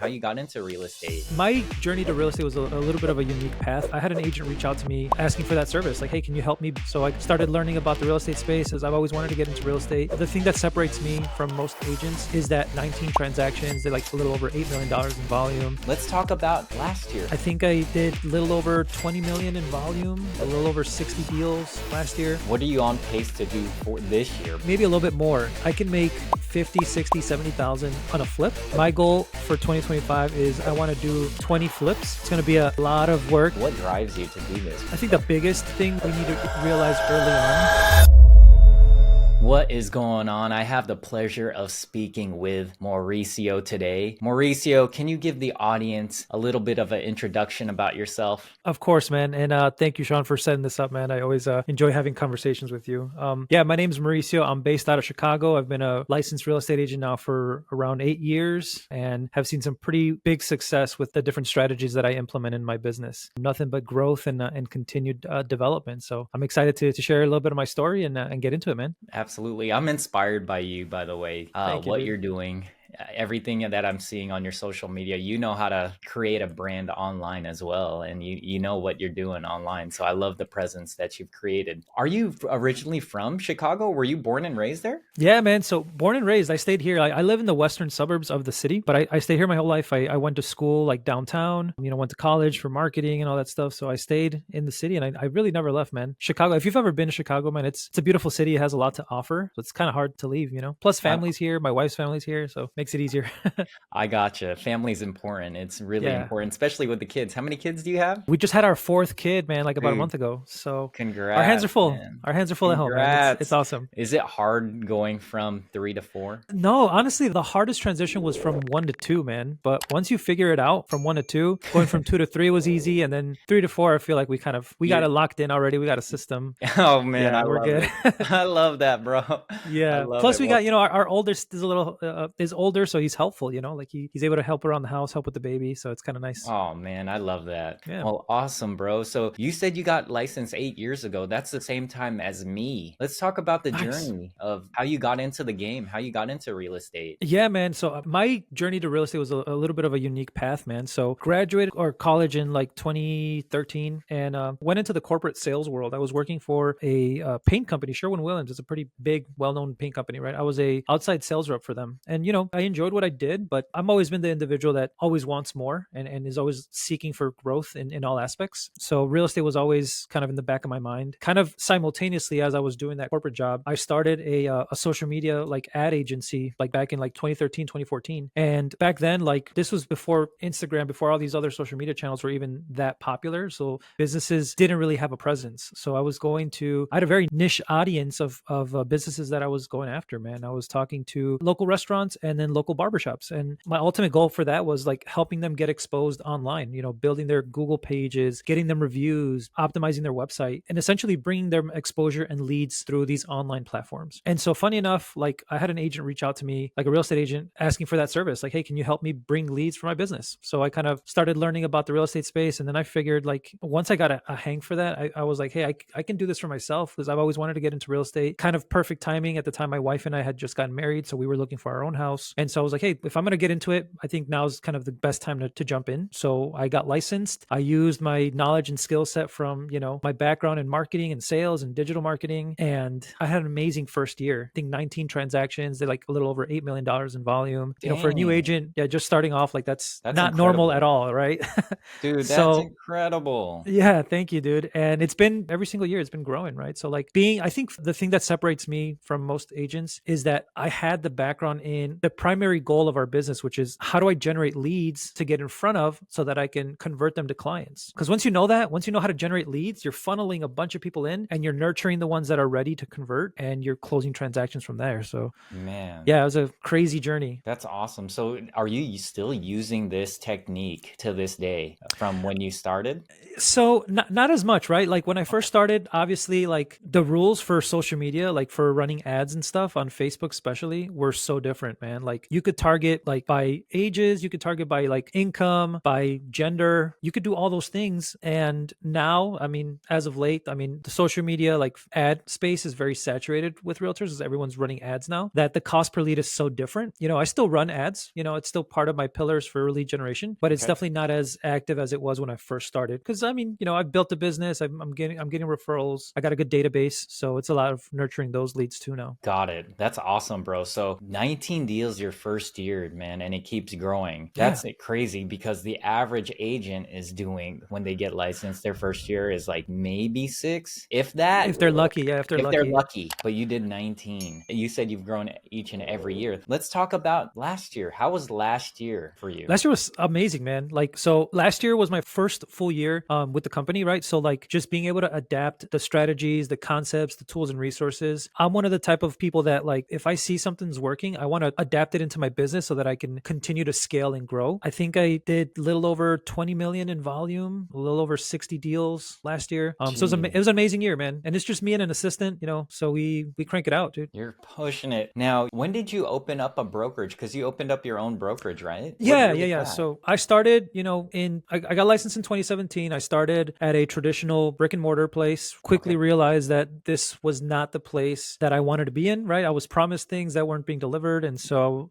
How you got into real estate? My journey to real estate was a little bit of a unique path. I had an agent reach out to me asking for that service. Like, hey, can you help me? So I started learning about the real estate space as I've always wanted to get into real estate. The thing that separates me from most agents is that 19 transactions, they're like a little over $8 million in volume. Let's talk about last year. I think I did a little over 20 million in volume, a little over 60 deals last year. What are you on pace to do for this year? Maybe a little bit more. I can make 50, 60, 70,000 on a flip. My goal for 2025 is I want to do 20 flips. It's going to be a lot of work. What drives you to do this? I think the biggest thing we need to realize early on. What is going on? I have the pleasure of speaking with Mauricio today. Mauricio, can you give the audience a little bit of an introduction about yourself? Of course, man. And thank you, Sean, for setting this up, man. I always enjoy having conversations with you. My name is Mauricio. I'm based out of Chicago. I've been a licensed real estate agent now for around 8 years and have seen some pretty big success with the different strategies that I implement in my business. Nothing but growth and continued development. So I'm excited to share a little bit of my story and get into it, man. Absolutely. I'm inspired by you, by the way, what dude. you're doing. Everything that I'm seeing on your social media, you know how to create a brand online as well. And you know what you're doing online. So I love the presence that you've created. Are you originally from Chicago? Were you born and raised there? Yeah, man. So born and raised, I stayed here. I live in the western suburbs of the city, but I stayed here my whole life. I went to school like downtown, went to college for marketing and all that stuff. So I stayed in the city and I really never left, man. Chicago, if you've ever been to Chicago, man, it's a beautiful city. It has a lot to offer. So it's kind of hard to leave, Plus family's here. My wife's family's here. So makes it easier. I gotcha. Family's important. It's really important, especially with the kids. How many kids do you have? We just had our fourth kid, man, like about a month ago. So congrats. Our hands are full. Man. Our hands are full Congrats. At home, man. It's awesome. Is it hard going from 3 to 4? No, honestly, the hardest transition was from 1 to 2, man. But once you figure it out from 1 to 2, going from 2 to 3 was easy. And then 3 to 4, I feel like we got it locked in already. We got a system. Oh, man. Yeah, we're good. I love that, bro. Yeah. Plus, we got, our oldest is is older. So he's helpful, like he's able to help around the house, help with the baby. So it's kind of nice. Oh, man. I love that. Yeah. Well, awesome, bro. So you said you got licensed 8 years ago. That's the same time as me. Let's talk about the journey of how you got into the game, how you got into real estate. Yeah, man. So my journey to real estate was a little bit of a unique path, man. So graduated or college in like 2013 and went into the corporate sales world. I was working for a paint company, Sherwin-Williams. It's a pretty big, well-known paint company, right? I was a outside sales rep for them. And, I enjoyed what I did, but I've always been the individual that always wants more and is always seeking for growth in all aspects. So real estate was always kind of in the back of my mind. Kind of simultaneously as I was doing that corporate job, I started a social media like ad agency like back in like 2013, 2014. And back then, like this was before Instagram, before all these other social media channels were even that popular. So businesses didn't really have a presence. So I had a very niche audience of businesses that I was going after, man. I was talking to local restaurants and then local barbershops. And my ultimate goal for that was like helping them get exposed online, building their Google pages, getting them reviews, optimizing their website, and essentially bringing them exposure and leads through these online platforms. And so funny enough, like I had an agent reach out to me, like a real estate agent asking for that service. Like, hey, can you help me bring leads for my business? So I kind of started learning about the real estate space. And then I figured like, once I got a hang for that, I was like, hey, I can do this for myself because I've always wanted to get into real estate. Kind of perfect timing. At the time, my wife and I had just gotten married. So we were looking for our own house. And so I was like, hey, if I'm going to get into it, I think now's kind of the best time to jump in. So I got licensed. I used my knowledge and skill set from, my background in marketing and sales and digital marketing. And I had an amazing first year. I think 19 transactions. They're like a little over $8 million in volume. Dang. For a new agent, just starting off, like that's not incredible. Normal at all, right? Dude, that's incredible. Yeah, thank you, dude. And it's been every single year, it's been growing, right? So like I think the thing that separates me from most agents is that I had the background in the primary goal of our business, which is how do I generate leads to get in front of so that I can convert them to clients? Because once you know how to generate leads, you're funneling a bunch of people in and you're nurturing the ones that are ready to convert and you're closing transactions from there. So man, yeah, it was a crazy journey. That's awesome. So are you still using this technique to this day from when you started? So not as much, right? Like when I first started, obviously like the rules for social media, like for running ads and stuff on Facebook especially, were so different, man. Like like you could target like by ages, you could target by like income, by gender, you could do all those things. And now, I mean, as of late, I mean, the social media like ad space is very saturated with realtors as everyone's running ads now, that the cost per lead is so different. I still run ads, it's still part of my pillars for lead generation, but it's Okay. definitely not as active as it was when I first started. Cause I mean, I've built a business, I'm getting referrals. I got a good database. So it's a lot of nurturing those leads too now. Got it. That's awesome, bro. So 19 deals your first year, man, and it keeps growing. Yeah. That's crazy because the average agent is doing when they get licensed their first year is like maybe 6, if that, If they're lucky. Yeah. If they're if they're lucky. lucky. But you did 19. You said you've grown each and every year. Let's talk about last year. How was last year for you? Last year was amazing, man. Like, so last year was my first full year with the company, right? So, like, just being able to adapt the strategies, the concepts, the tools and resources. I'm one of the type of people that, like, if I see something's working, I want to adapt it into my business so that I can continue to scale and grow. I think I did a little over 20 million in volume, a little over 60 deals last year. So it was an amazing year, man. And it's just me and an assistant, so we crank it out, dude. You're pushing it. Now, when did you open up a brokerage? Because you opened up your own brokerage, right? What Yeah, year yeah, was yeah. that? So I started, I got licensed in 2017. I started at a traditional brick and mortar place, quickly Okay. realized that this was not the place that I wanted to be in, right? I was promised things that weren't being delivered. And so,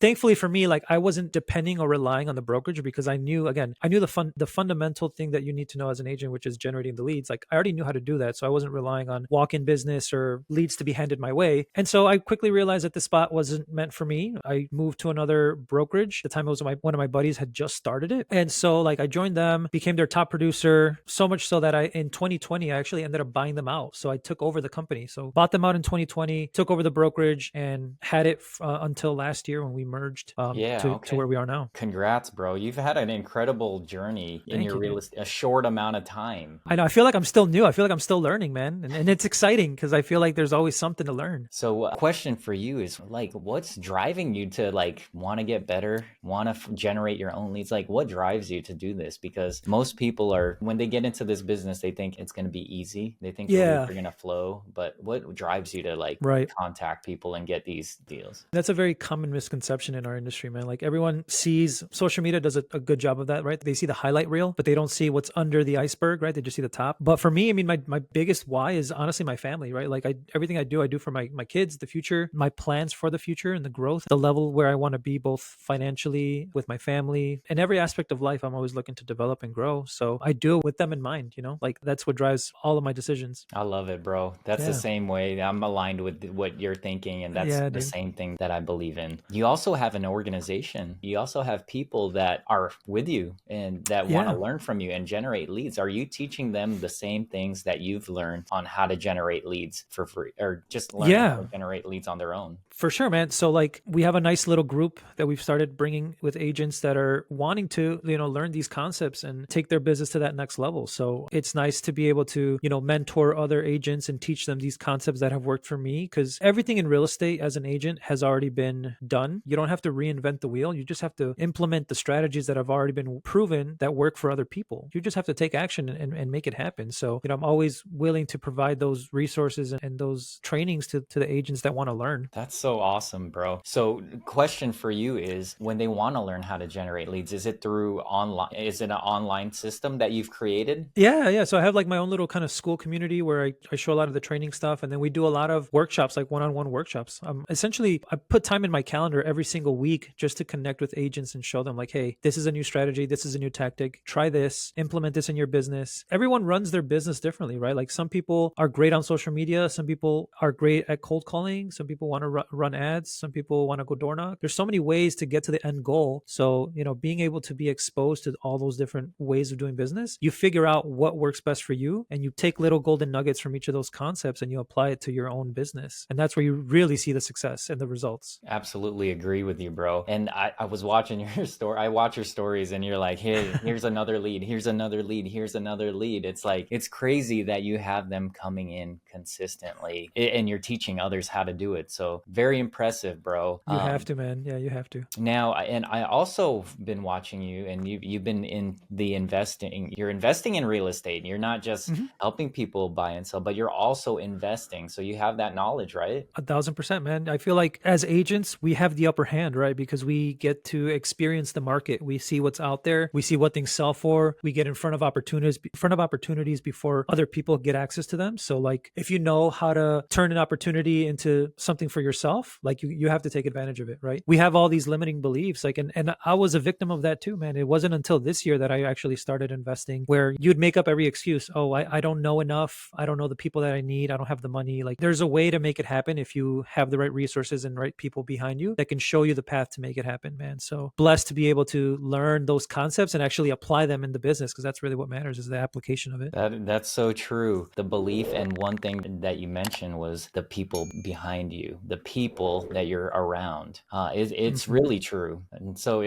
thankfully for me, like I wasn't depending or relying on the brokerage because I knew the fundamental thing that you need to know as an agent, which is generating the leads. Like I already knew how to do that. So I wasn't relying on walk-in business or leads to be handed my way. And so I quickly realized that the spot wasn't meant for me. I moved to another brokerage. At the time it was one of my buddies had just started it. And so like I joined them, became their top producer, so much so that in 2020, I actually ended up buying them out. So I took over the company. So bought them out in 2020, took over the brokerage and had it until last year when we merged Yeah, to okay. where we are now. Congrats, bro. You've had an incredible journey in Thank your you, dude. a short amount of time. I know. I feel like I'm still new. I feel like I'm still learning, man. And it's exciting because I feel like there's always something to learn. So, a question for you is like, what's driving you to like want to get better, want to generate your own leads? Like, what drives you to do this? Because most people are, when they get into this business, they think it's going to be easy. They think the leads Yeah, are going to flow. But what drives you to like right. contact people and get these deals? That's a very common misconception in our industry, man. Like everyone sees social media does a good job of that, right? They see the highlight reel, but they don't see what's under the iceberg, right? They just see the top. But for me, I mean, my biggest why is honestly my family, right? Like everything I do for my kids, the future, my plans for the future and the growth, the level where I want to be both financially with my family and every aspect of life. I'm always looking to develop and grow. So I do it with them in mind, like that's what drives all of my decisions. I love it, bro. That's the Yeah. same way. I'm aligned with what you're thinking, and that's Yeah, the dude. same thing that I believe in. You also have an organization. You also have people that are with you and that want to Yeah. learn from you and generate leads. Are you teaching them the same things that you've learned on how to generate leads for free or just learning how Yeah. to generate leads on their own? For sure, man. So like we have a nice little group that we've started bringing with agents that are wanting to, learn these concepts and take their business to that next level. So it's nice to be able to, mentor other agents and teach them these concepts that have worked for me because everything in real estate as an agent has already been done. You don't have to reinvent the wheel. You just have to implement the strategies that have already been proven that work for other people. You just have to take action and make it happen. So, I'm always willing to provide those resources and those trainings to the agents that want to learn. That's so awesome, bro. So, question for you is when they want to learn how to generate leads, is it through online? Is it an online system that you've created? Yeah, yeah. So I have like my own little kind of school community where I show a lot of the training stuff, and then we do a lot of workshops, like one-on-one workshops. Essentially, I put time in my calendar every single week just to connect with agents and show them like, hey, this is a new strategy, this is a new tactic. Try this, implement this in your business. Everyone runs their business differently, right? Like some people are great on social media, some people are great at cold calling, some people want to run ads, some people want to go door knock. There's so many ways to get to the end goal. So being able to be exposed to all those different ways of doing business, you figure out what works best for you and you take little golden nuggets from each of those concepts and you apply it to your own business. And that's where you really see the success and the results. Absolutely agree with you, bro. And I was watching your story. I watch your stories and you're like, hey, here's another lead. Here's another lead. Here's another lead. It's like, it's crazy that you have them coming in consistently and you're teaching others how to do it. So very impressive, bro. You have to, man. Yeah, you have to. Now, and I also been watching you and you've been in the investing. You're investing in real estate. You're not just helping people buy and sell, but you're also investing. So you have that knowledge, right? 1,000%, man. I feel like as agents, agents, we have the upper hand, right? Because we get to experience the market. We see what's out there. We see what things sell for. We get in front of opportunities before other people get access to them. So like if you know how to turn an opportunity into something for yourself, like you have to take advantage of it, right? We have all these limiting beliefs, like, and I was a victim of that too, man. It wasn't until this year that I actually started investing, where you'd make up every excuse. Oh, I don't know enough. I don't know the people that I need. I don't have the money. Like there's a way to make it happen if you have the right resources and right people behind you that can show you the path to make it happen, man. So blessed to be able to learn those concepts and actually apply them in the business, because that's really what matters, is the application of it. That's so true. The belief, and one thing that you mentioned was the people behind you, the people that you're around. It's Mhm. really true, and so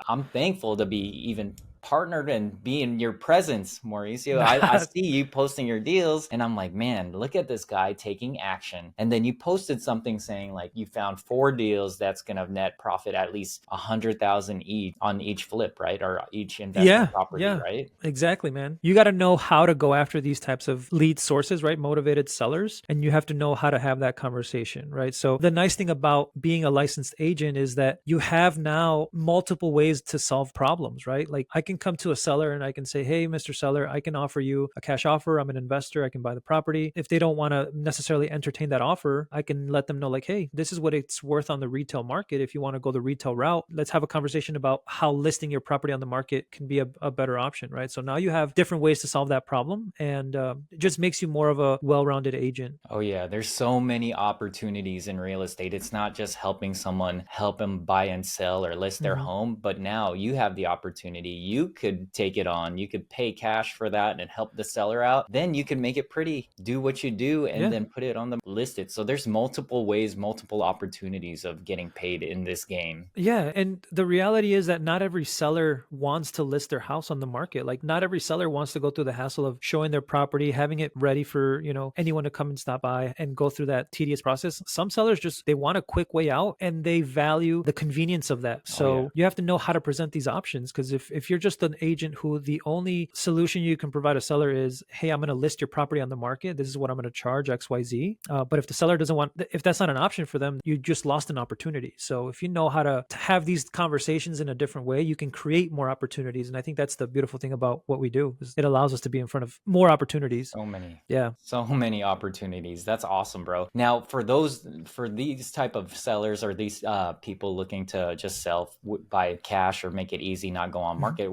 I'm thankful to be even partnered and be in your presence, Mauricio. I see you posting your deals, and I'm like, man, look at this guy taking action. And then you posted something saying like you found 4 deals that's gonna net profit at least 100,000 each on each flip, right? Or each Yeah, investment property, yeah, right? exactly, man. You got to know how to go after these types of lead sources, right? Motivated sellers. And you have to know how to have that conversation, right? So, the nice thing about being a licensed agent is that you have now multiple ways to solve problems, right? Like, I can come to a seller and I can say, hey, Mr. Seller, I can offer you a cash offer. I'm an investor. I can buy the property. If they don't want to necessarily entertain that offer, I can let them know, like, hey, this is what it's worth on the retail market. If you want to go the retail route, let's have a conversation about how listing your property on the market can be a better option, right? So now you have different ways to solve that problem, and it just makes you more of a well-rounded agent. Oh yeah, there's so many opportunities in real estate. It's not just helping someone help them buy and sell or list their Mhm. home, but now you have the opportunity. You could take it on. You could pay cash for that and help the seller out. Then you can make it pretty, do what you do, and Yeah. then put it on the listed. So there's multiple ways, multiple opportunities of getting paid in this game. Yeah, and the reality is that not every seller wants to list their house on the market. Like not every seller wants to go through the hassle of showing their property, having it ready for, anyone to come and stop by and go through that tedious process. Some sellers just they want a quick way out and they value the convenience of that. Oh yeah. So you have to know how to present these options, because if you're just an agent who the only solution you can provide a seller is, hey, I'm going to list your property on the market. This is what I'm going to charge XYZ. But if the seller doesn't want, if that's not an option for them, you just lost an opportunity. So if you know how to have these conversations in a different way, you can create more opportunities. And I think that's the beautiful thing about what we do, is it allows us to be in front of more opportunities. So many. Yeah. So many opportunities. That's awesome, bro. Now, for these type of sellers, or these people looking to just sell by cash or make it easy, not go on Mhm. market,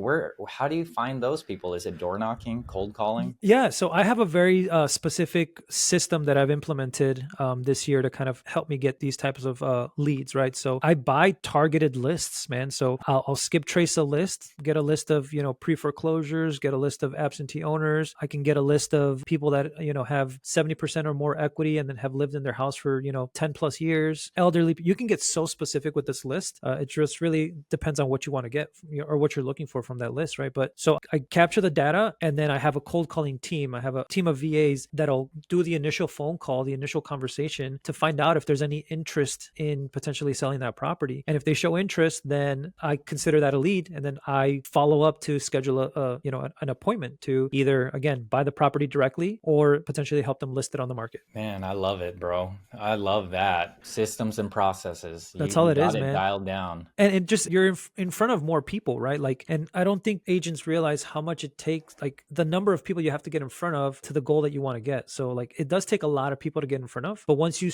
how do you find those people? Is it door knocking, cold calling? Yeah, so I have a very specific system that I've implemented this year to kind of help me get these types of leads, right? So I buy targeted lists, man. So I'll skip trace a list, get a list of pre-foreclosures, get a list of absentee owners. I can get a list of people that have 70% or more equity and then have lived in their house for 10 plus years. Elderly, you can get so specific with this list. It just really depends on what you want to get or what you're looking for from that list, right? But so I capture the data, and then I have a cold calling team. I have a team of VAs that'll do the initial phone call, the initial conversation, to find out if there's any interest in potentially selling that property. And if they show interest, then I consider that a lead, and then I follow up to schedule an appointment to either, again, buy the property directly or potentially help them list it on the market. Man, I love it, bro. I love that. Systems and processes. You That's all you it got is, it man. dialed down. And it just, you're in front of more people, right? Like, and I don't think agents realize how much it takes, like the number of people you have to get in front of to the goal that you want to get. So like it does take a lot of people to get in front of, but once you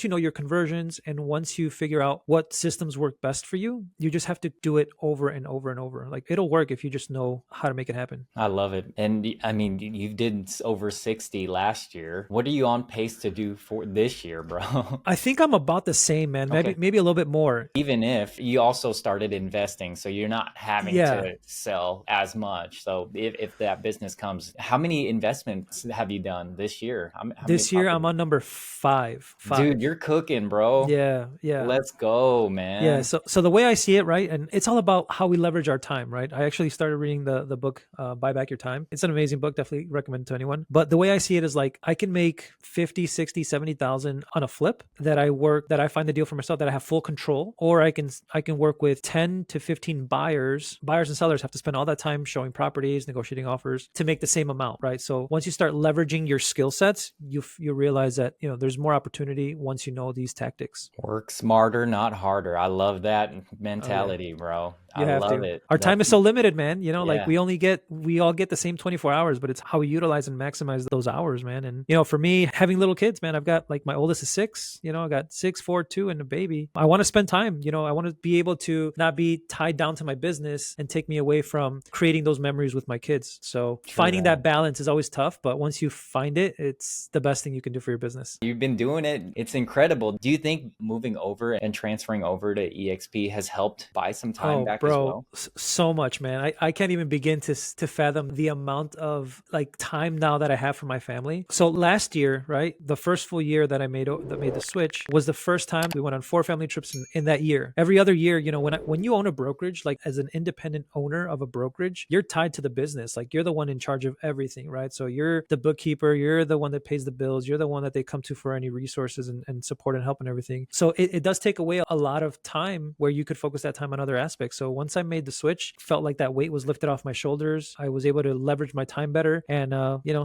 know your conversions, and once you figure out what systems work best for you, you just have to do it over and over and over. Like it'll work if you just know how to make it happen. I love it. And I mean, you did over 60 last year. What are you on pace to do for this year, bro? I think I'm about the same, man. Maybe Okay. maybe a little bit more. Even if you also started investing, so you're not having Yeah. to sell as much. So if that business comes, how many investments have you done this year? How many This year I'm properties? on number five. Dude, Five. you're cooking, bro. Yeah, yeah. Let's go, Yeah, man. so the way I see it, right, and it's all about how we leverage our time, right? I actually started reading the book Buy Back Your Time. It's an amazing book, definitely recommend it to anyone. But the way I see it is like I can make 50, 60, 70,000 on a flip that I find the deal for myself, that I have full control, or I can work with 10 to 15 buyers and sellers sellers have to spend all that time showing properties, negotiating offers to make the same amount, right? So once you start leveraging your skill sets, you realize that, there's more opportunity once you know these tactics. Work smarter, not harder. I love that Oh yeah. mentality, bro. I You have love to. it. Our time That's is so limited, man. Like yeah. we all get the same 24 hours, but it's how we utilize and maximize those hours, man. And, for me, having little kids, man, I've got like my oldest is 6, I got 6, 4, 2, and a baby. I want to spend time, I want to be able to not be tied down to my business and take me away from creating those memories with my kids. So True finding that. that balance is always tough, but once you find it, it's the best thing you can do for your business. You've been doing it. It's incredible. Do you think moving over and transferring over to EXP has helped buy some time Oh, back as bro, well? so much, man. I can't even begin to fathom the amount of like time now that I have for my family. So last year, right, the first full year that I made the switch was the first time we went on 4 family trips in that year. Every other year, when you own a brokerage, like as an independent owner of a brokerage, you're tied to the business. Like you're the one in charge of everything, right? So you're the bookkeeper, you're the one that pays the bills, you're the one that they come to for any resources and support and help and everything. So it does take away a lot of time where you could focus that time on other aspects. So once I made the switch, felt like that weight was lifted off my shoulders. I was able to leverage my time better and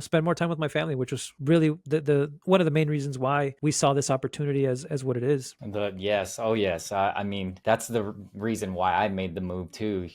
spend more time with my family, which was really the one of the main reasons why we saw this opportunity as what it is. The yes, oh yes. I mean, that's the reason why I made the move too,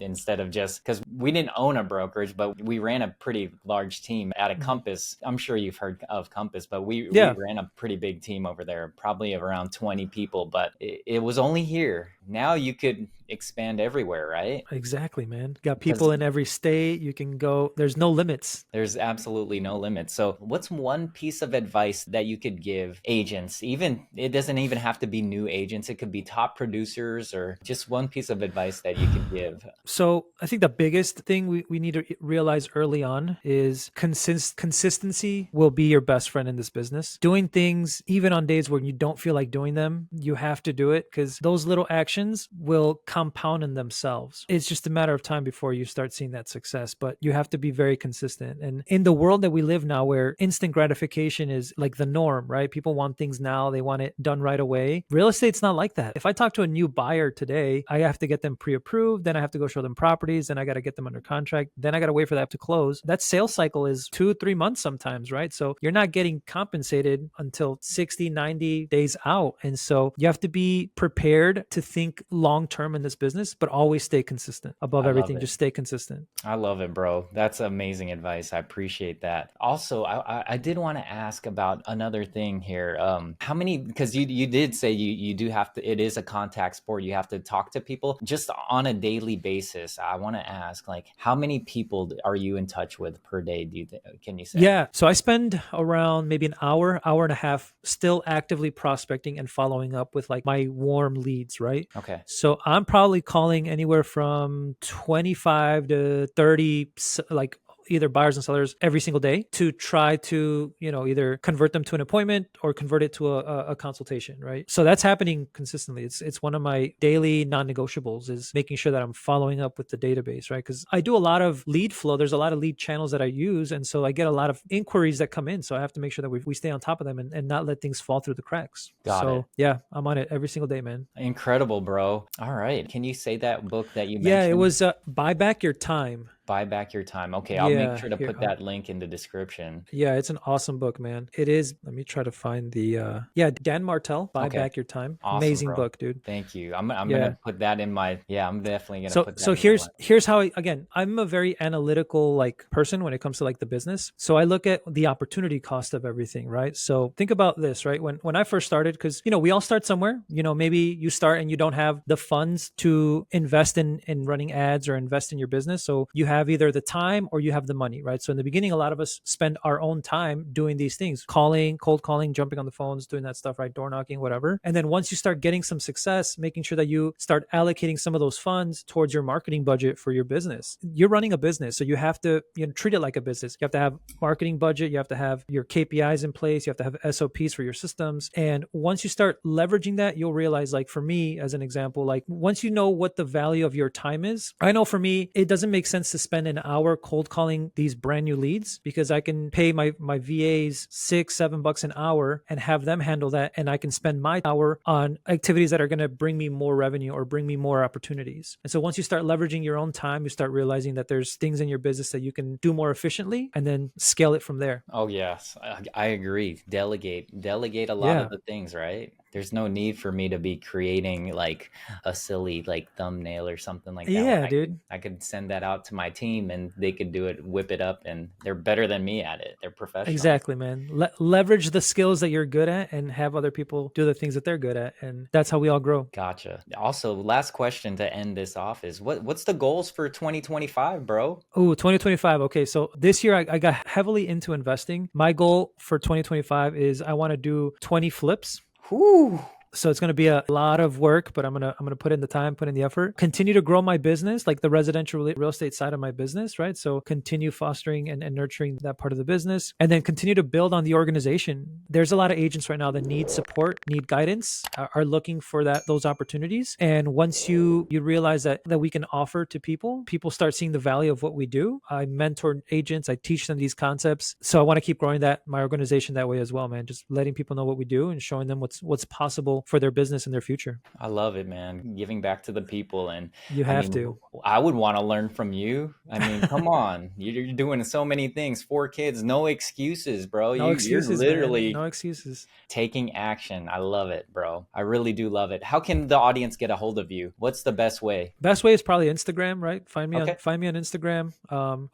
instead of just because we didn't own a brokerage, but we ran a pretty large team at a Mhm. Compass. I'm sure you've heard of Compass, but we Yeah, ran a pretty big team over there, probably around 20 people, but it was only here. Now you could expand everywhere, right? exactly, man. Got Because people in every state. You can go. There's no limits. there's absolutely no limit. So, what's one piece of advice that you could give agents? Even it doesn't even have to be new agents. It could be top producers or just one piece of advice that you could give. So I think the biggest thing we need to realize early on is consistency will be your best friend in this business. Doing things even on days where you don't feel like doing them, you have to do it because those little actions will compound in themselves. It's just a matter of time before you start seeing that success, but you have to be very consistent. And in the world that we live now where instant gratification is like the norm, right? People want things now, they want it done right away. Real estate's not like that. If I talk to a new buyer today, I have to get them pre-approved, then I have to go show them properties, then I got to get them under contract, then I got to wait for that to close. That sales cycle is 2-3 months sometimes, right? So you're not getting compensated until 60, 90 days out. And so you have to be prepared to think long term in this business, but always stay consistent. Above I love everything, it. just stay consistent. I love it, bro. That's amazing advice. I appreciate that. Also, I did want to ask about another thing here. How many? Because you did say you do have to. It is a contact sport. You have to talk to people just on a daily basis. I want to ask, like, how many people are you in touch with per day? Do you think? Can you say? Yeah. So I spend around maybe an hour and a half still actively prospecting and following up with like my warm leads, right? Okay. So I'm probably calling anywhere from 25 to 30, like either buyers and sellers every single day to try to, either convert them to an appointment or convert it to a consultation, right? So that's happening consistently. It's one of my daily non-negotiables is making sure that I'm following up with the database, right? Because I do a lot of lead flow. There's a lot of lead channels that I use. And so I get a lot of inquiries that come in. So I have to make sure that we stay on top of them and not let things fall through the cracks. Got it. So yeah, I'm on it every single day, man. Incredible, bro. All right. Can you say that book that you Yeah, it mentioned? was Buy Back Your Time. Buy back your time. Okay, I'll make Yeah, sure to here. put that link in the description. Yeah, it's an awesome book, man. It is. Let me try to find the yeah, Dan Martell, Buy Okay. Back Your Time. Awesome, Amazing bro. book, dude. Thank you. I'm Yeah. gonna put that in my yeah, I'm definitely gonna So put that so in my here's list. here's how again, I'm a very analytical like person when it comes to like the business. So I look at the opportunity cost of everything, right? So think about this, right? When I first started, because we all start somewhere, maybe you start and you don't have the funds to invest in running ads or invest in your business. So you have either the time or you have the money, right? So in the beginning, a lot of us spend our own time doing these things, calling, cold calling, jumping on the phones, doing that stuff, right? Door knocking, whatever. And then once you start getting some success, making sure that you start allocating some of those funds towards your marketing budget for your business. You're running a business, so you have to treat it like a business. You have to have marketing budget, you have to have your KPIs in place, you have to have SOPs for your systems. And once you start leveraging that, you'll realize, like for me, as an example, like once you know what the value of your time is, I know for me, it doesn't make sense to spend an hour cold calling these brand new leads because I can pay my VAs $6-7 an hour and have them handle that, and I can spend my hour on activities that are going to bring me more revenue or bring me more opportunities. And so once you start leveraging your own time, you start realizing that there's things in your business that you can do more efficiently and then scale it from there. Oh yes, I agree. Delegate a lot of Yeah. the things, right? There's no need for me to be creating like a silly like thumbnail or something like that when Yeah, dude. I could send that out to my team and they could do it, whip it up, and they're better than me at it. They're professionals. Exactly, man. Leverage the skills that you're good at and have other people do the things that they're good at. And that's how we all grow. Gotcha. Also, last question to end this off is what's the goals for 2025, bro? Oh, 2025. Okay. So this year I got heavily into investing. My goal for 2025 is I want to do 20 flips. Whew. So it's going to be a lot of work, but I'm going to put in the time, put in the effort, continue to grow my business, like the residential real estate side of my business, right? So continue fostering and nurturing that part of the business, and then continue to build on the organization. There's a lot of agents right now that need support, need guidance, are looking for those opportunities. And once you realize that we can offer to people, people start seeing the value of what we do. I mentor agents, I teach them these concepts. So I want to keep growing my organization that way as well, man. Just letting people know what we do and showing them what's possible for their business and their future. I love it, man. Giving back to the people. And You I have mean, to. I would want to learn from you. I mean, come on. You're doing so many things. 4 kids, no excuses, bro. No You're excuses, man. literally No excuses. taking action. I love it, bro. I really do love it. How can the audience get a hold of you? What's the best way? Best way is probably Instagram, right? Okay. Find me on Instagram.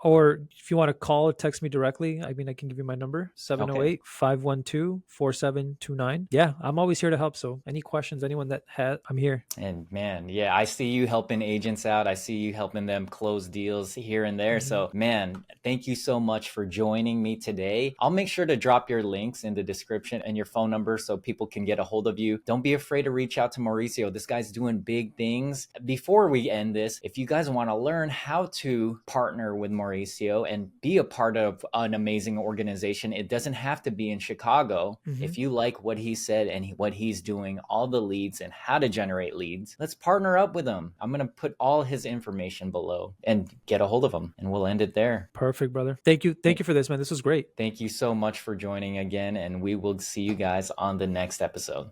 Or if you want to call or text me directly, I mean I can give you my number, Okay. 708-512-4729. Yeah, I'm always here to help. So any questions, anyone that has, I'm here. And man, yeah, I see you helping agents out. I see you helping them close deals here and there. Mhm. So, man, thank you so much for joining me today. I'll make sure to drop your links in the description and your phone number so people can get a hold of you. Don't be afraid to reach out to Mauricio. This guy's doing big things. Before we end this, if you guys want to learn how to partner with Mauricio and be a part of an amazing organization, it doesn't have to be in Chicago. Mhm. If you like what he said and what he's doing, all the leads and how to generate leads, let's partner up with him. I'm going to put all his information below and get a hold of him, and we'll end it there. Perfect, brother. Thank you. Thank you for this, man. This was great. Thank you so much for joining again, and we will see you guys on the next episode.